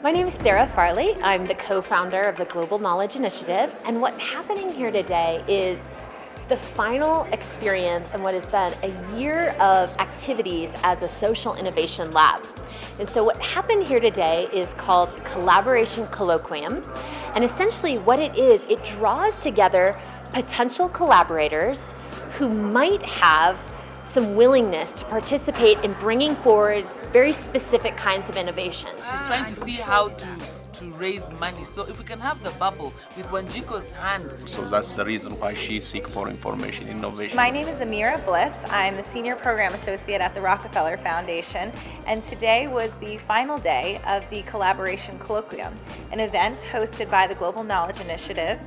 My name is Sarah Farley. I'm the co-founder of the Global Knowledge Initiative, and what's happening here today is the final experience in what has been a year of activities as a social innovation lab. And so what happened here today is called Collaboration Colloquium, and essentially what it is, it draws together potential collaborators who might have some willingness to participate in bringing forward very specific kinds of innovations. She's trying to see how to raise money. So if we can have the bubble with Wanjiko's hand. So that's the reason why she seeks for information innovation. My name is Amira Bliss. I'm the Senior Program Associate at the Rockefeller Foundation, and today was the final day of the Collaboration Colloquium, an event hosted by the Global Knowledge Initiative,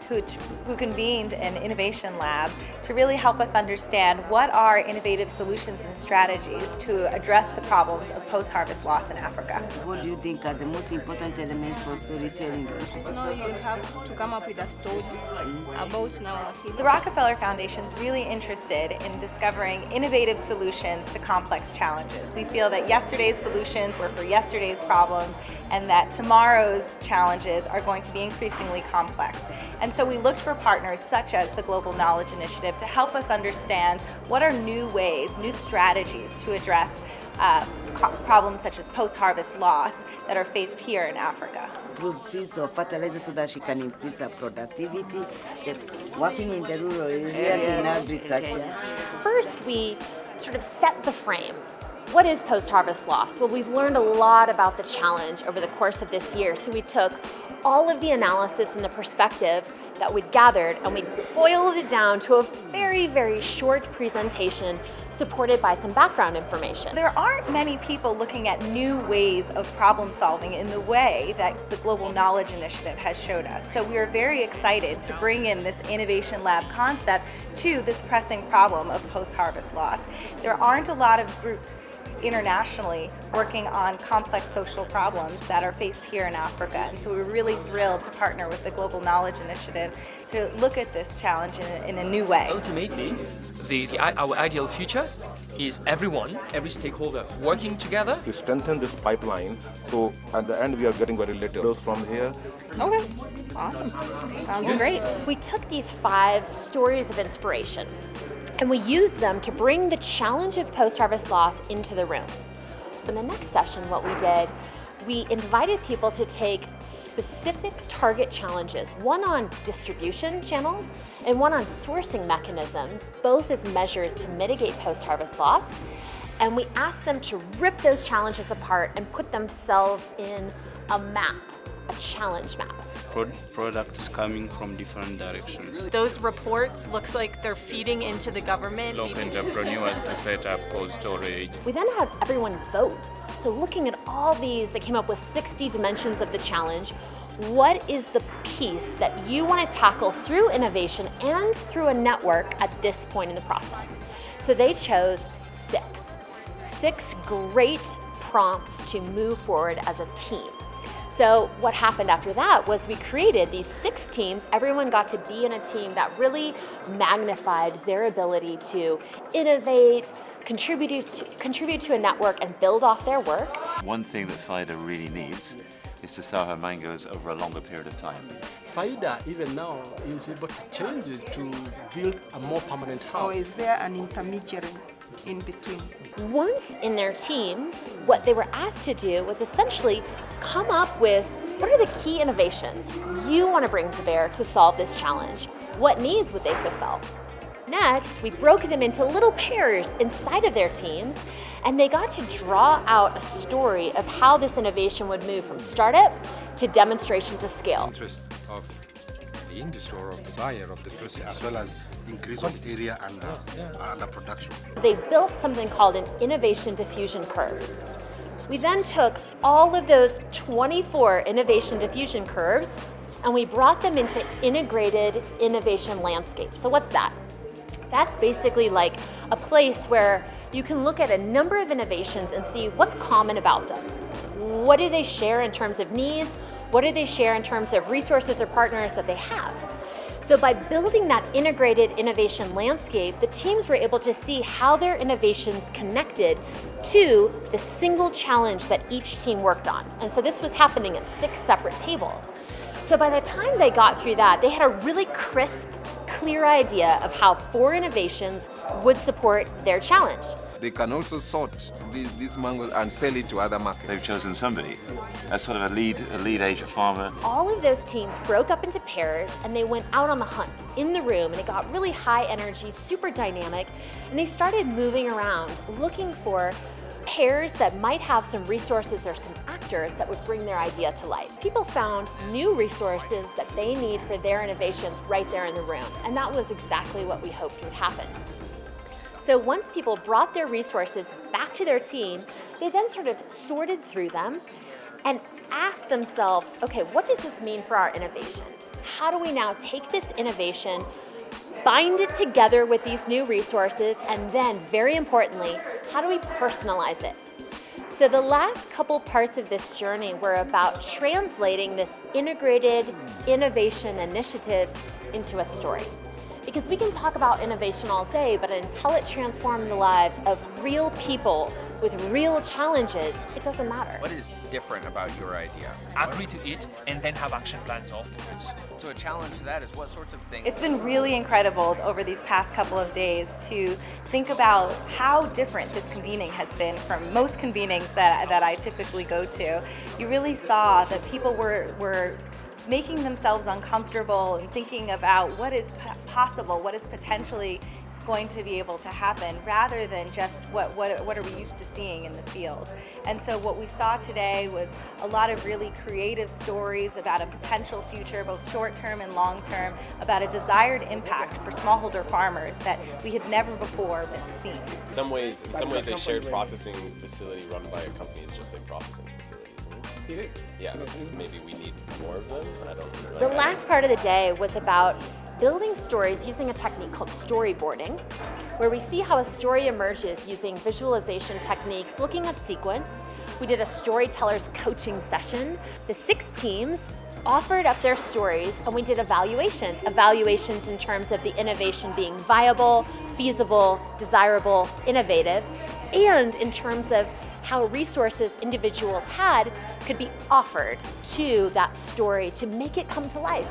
who convened an innovation lab to really help us understand what are innovative solutions and strategies to address the problems of post-harvest loss in Africa. What do you think are the most important elements for storytelling? Now you have to come up with a story about now. The Rockefeller Foundation is really interested in discovering innovative solutions to complex challenges. We feel that yesterday's solutions were for yesterday's problems, and that tomorrow's challenges are going to be increasingly complex. And so we looked for partners such as the Global Knowledge Initiative to help us understand what are new ways, new strategies to address problems such as post-harvest loss that are faced here in Africa. Improved seeds or fertilizer so that she can increase her productivity, working in the rural areas in agriculture. First, we sort of set the frame. What is post-harvest loss? Well, we've learned a lot about the challenge over the course of this year, so we took all of the analysis and the perspective that we'd gathered and we boiled it down to a very, very short presentation supported by some background information. There aren't many people looking at new ways of problem solving in the way that the Global Knowledge Initiative has showed us. So we are very excited to bring in this innovation lab concept to this pressing problem of post-harvest loss. There aren't a lot of groups internationally working on complex social problems that are faced here in Africa. And so we're really thrilled to partner with the Global Knowledge Initiative to look at this challenge in a new way. Ultimately, our ideal future is every stakeholder working together to strengthen this pipeline. So at the end, we are getting very little. Those from here. Okay, awesome. Sounds great. We took these 5 stories of inspiration and we used them to bring the challenge of post-harvest loss into the room. In the next session, what we did, we invited people to take specific target challenges, one on distribution channels and one on sourcing mechanisms, both as measures to mitigate post-harvest loss. And we asked them to rip those challenges apart and put themselves in a map, a challenge map. Products coming from different directions. Those reports looks like they're feeding into the government. Local entrepreneurs to set up cold storage. We then had everyone vote. So looking at all these, they came up with 60 dimensions of the challenge. What is the piece that you want to tackle through innovation and through a network at this point in the process? So they chose 6 great prompts to move forward as a team. So what happened after that was we created these 6 teams. Everyone got to be in a team that really magnified their ability to innovate, contribute to a network and build off their work. One thing that FIDA really needs is to sow her mangoes over a longer period of time. FIDA even now is able to change it to build a more permanent house. Or is there an intermediary in between? Once in their teams, what they were asked to do was essentially come up with what are the key innovations you want to bring to bear to solve this challenge? What needs would they fulfill? Next, we broke them into little pairs inside of their teams, and they got to draw out a story of how this innovation would move from startup to demonstration to scale. Interest of the industry or of the buyer of the process, as well as increase of area and production. They built something called an innovation diffusion curve. We then took all of those 24 innovation diffusion curves and we brought them into integrated innovation landscape. So what's that? That's basically like a place where you can look at a number of innovations and see what's common about them. What do they share in terms of needs? What do they share in terms of resources or partners that they have? So by building that integrated innovation landscape, the teams were able to see how their innovations connected to the single challenge that each team worked on. And so this was happening at 6 separate tables. So by the time they got through that, they had a really crisp, clear idea of how 4 innovations would support their challenge. They can also sort these mangoes and sell it to other markets. They've chosen somebody as sort of a lead age farmer. All of those teams broke up into pairs and they went out on the hunt in the room, and it got really high energy, super dynamic, and they started moving around looking for pairs that might have some resources or some actors that would bring their idea to life. People found new resources that they need for their innovations right there in the room, and that was exactly what we hoped would happen. So once people brought their resources back to their team, they then sort of sorted through them and asked themselves, okay, what does this mean for our innovation? How do we now take this innovation, bind it together with these new resources, and then, very importantly, how do we personalize it? So the last couple parts of this journey were about translating this integrated innovation initiative into a story. Because we can talk about innovation all day, but until it transforms the lives of real people with real challenges, it doesn't matter. What is different about your idea? Agree to it and then have action plans afterwards. So a challenge to that is what sorts of things? It's been really incredible over these past couple of days to think about how different this convening has been from most convenings that I typically go to. You really saw that people were making themselves uncomfortable and thinking about what is possible, what is potentially going to be able to happen, rather than just what are we used to seeing in the field. And so what we saw today was a lot of really creative stories about a potential future, both short-term and long-term, about a desired impact for smallholder farmers that we had never before been seen. In some ways, a shared processing facility run by a company is just a processing facility, isn't it? It is. Yeah, maybe we need more of them. I don't know. The last part of the day was about building stories using a technique called storyboarding, where we see how a story emerges using visualization techniques, looking at sequence. We did a storyteller's coaching session. The 6 teams offered up their stories, and we did evaluations in terms of the innovation being viable, feasible, desirable, innovative, and in terms of how resources individuals had could be offered to that story to make it come to life.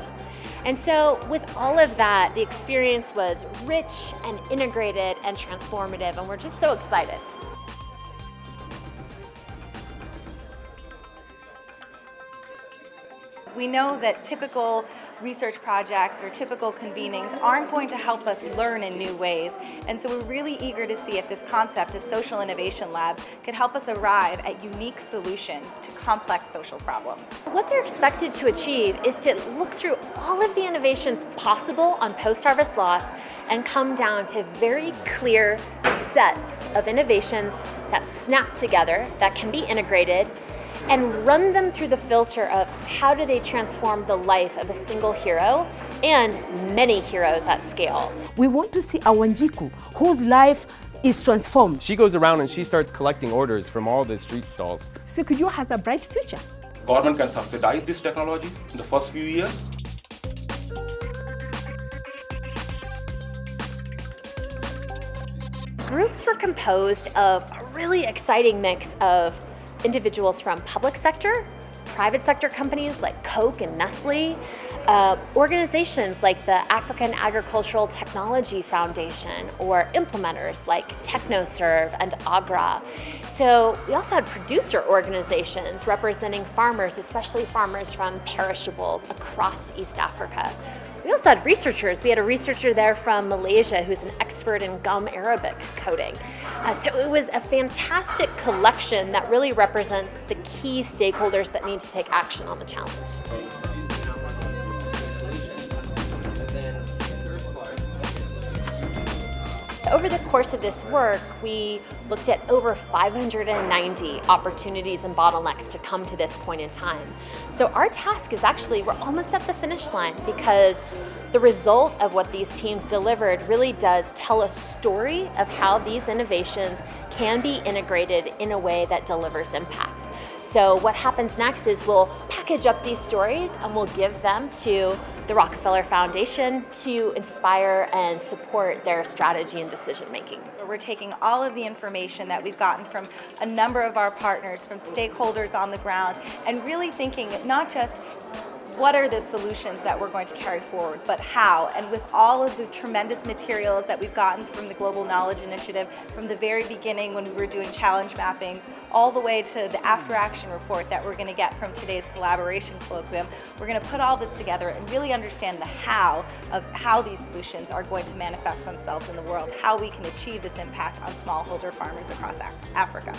And so with all of that, the experience was rich and integrated and transformative, and we're just so excited. We know that typical research projects or typical convenings aren't going to help us learn in new ways. And so we're really eager to see if this concept of social innovation labs could help us arrive at unique solutions to complex social problems. What they're expected to achieve is to look through all of the innovations possible on post-harvest loss and come down to very clear sets of innovations that snap together, that can be integrated, and run them through the filter of how do they transform the life of a single hero and many heroes at scale. We want to see a Wanjiku whose life is transformed. She goes around and she starts collecting orders from all the street stalls. Securio has a bright future. Government can subsidize this technology in the first few years. Groups were composed of a really exciting mix of individuals from public sector, private sector companies like Coke and Nestle, organizations like the African Agricultural Technology Foundation, or implementers like TechnoServe and Agra. So we also had producer organizations representing farmers, especially farmers from perishables across East Africa. We also had researchers. We had a researcher there from Malaysia who's an expert in gum Arabic coding. So it was a fantastic collection that really represents the key stakeholders that need to take action on the challenge. Over the course of this work, we looked at over 590 opportunities and bottlenecks to come to this point in time. So our task is actually, we're almost at the finish line, because the result of what these teams delivered really does tell a story of how these innovations can be integrated in a way that delivers impact. So what happens next is we'll package up these stories and we'll give them to the Rockefeller Foundation to inspire and support their strategy and decision making. We're taking all of the information that we've gotten from a number of our partners, from stakeholders on the ground, and really thinking not just what are the solutions that we're going to carry forward, but how. And with all of the tremendous materials that we've gotten from the Global Knowledge Initiative, from the very beginning when we were doing challenge mappings, all the way to the after action report that we're going to get from today's Collaboration Colloquium, we're going to put all this together and really understand the how of how these solutions are going to manifest themselves in the world, how we can achieve this impact on smallholder farmers across Africa.